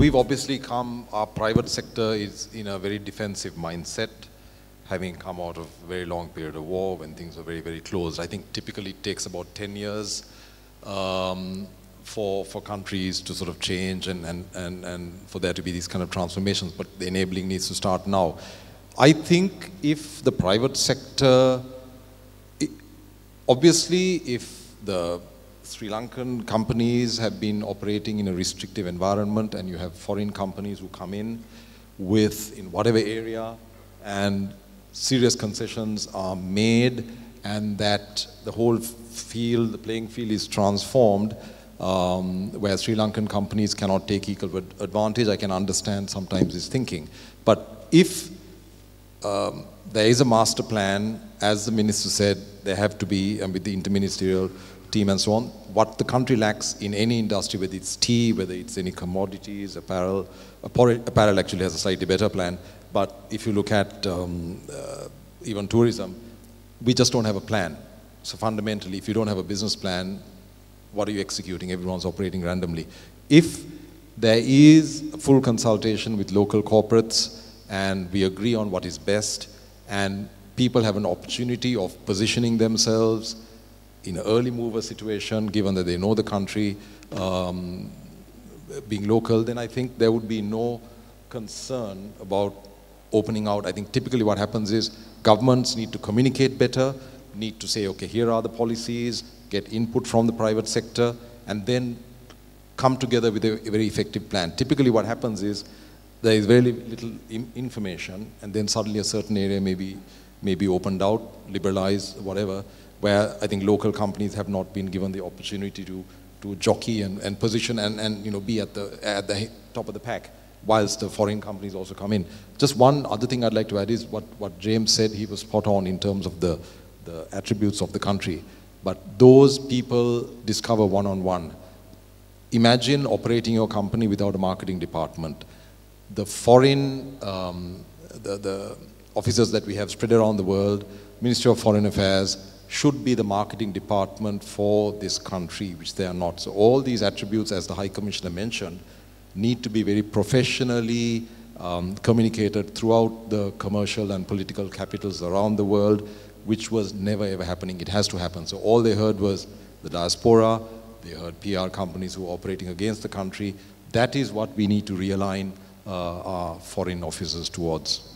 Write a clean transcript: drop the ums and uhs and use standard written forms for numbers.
we've obviously our private sector is in a very defensive mindset, having come out of a very long period of war when things were very, very closed. I think typically it takes about 10 years for countries to sort of change and for there to be these kind of transformations, but the enabling needs to start now. I think if the private sector, obviously if the Sri Lankan companies have been operating in a restrictive environment and you have foreign companies who come in whatever area and serious concessions are made and that the whole field, the playing field is transformed, where Sri Lankan companies cannot take equal advantage, I can understand sometimes this thinking. But if there is a master plan, as the minister said, there have to be, and with the interministerial team and so on, what the country lacks in any industry, whether it's tea, whether it's any commodities, apparel actually has a slightly better plan, but if you look at even tourism, we just don't have a plan. So fundamentally, if you don't have a business plan, what are you executing? Everyone's operating randomly. If there is a full consultation with local corporates and we agree on what is best and people have an opportunity of positioning themselves in an early mover situation, given that they know the country, being local, then I think there would be no concern about opening out. I think typically what happens is governments need to communicate better, need to say, okay, here are the policies, get input from the private sector, and then come together with a very effective plan. Typically what happens is there is very little information, and then suddenly a certain area may be opened out, liberalized, whatever, where I think local companies have not been given the opportunity to jockey and position and be at the top of the pack, whilst the foreign companies also come in. Just one other thing I'd like to add is what James said. He was spot on in terms of the attributes of the country. But those people discover one-on-one. Imagine operating your company without a marketing department. The foreign, the officers that we have spread around the world, Ministry of Foreign Affairs, should be the marketing department for this country, which they are not. So all these attributes, as the High Commissioner mentioned, need to be very professionally communicated throughout the commercial and political capitals around the world, which was never ever happening. It has to happen. So all they heard was the diaspora, they heard PR companies who are operating against the country. That is what we need to realign our foreign officers towards.